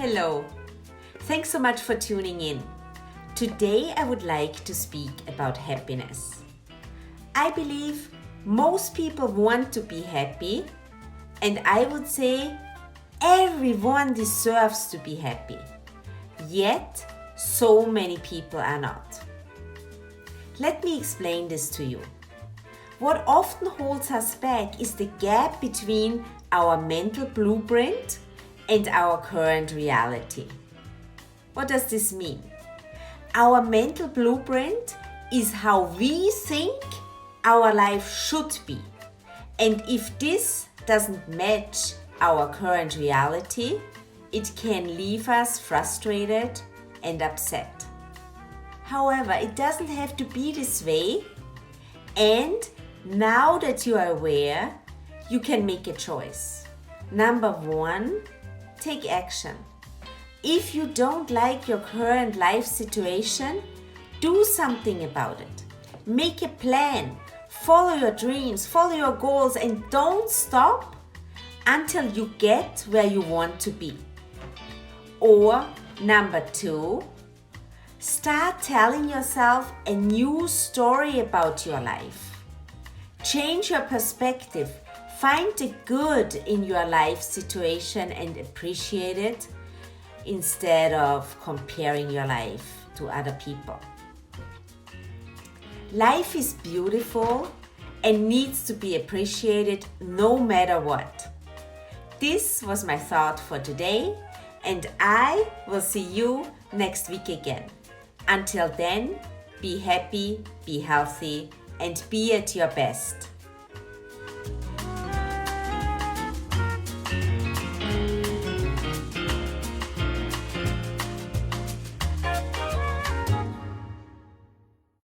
Hello. Thanks so much for tuning in. Today I would like to speak about happiness. I believe most people want to be happy, and I would say everyone deserves to be happy. Yet, so many people are not. Let me explain this to you. What often holds us back is the gap between our mental blueprint and our current reality. What does this mean? Our mental blueprint is how we think our life should be. And if this doesn't match our current reality, it can leave us frustrated and upset. However, it doesn't have to be this way. And now that you are aware, you can make a choice. Number 1, take action. If you don't like your current life situation, do something about it. Make a plan. Follow your dreams, follow your goals, and don't stop until you get where you want to be. Or number 2, start telling yourself a new story about your life. Change your perspective. Find the good in your life situation and appreciate it instead of comparing your life to other people. Life is beautiful and needs to be appreciated no matter what. This was my thought for today, and I will see you next week again. Until then, be happy, be healthy, and be at your best.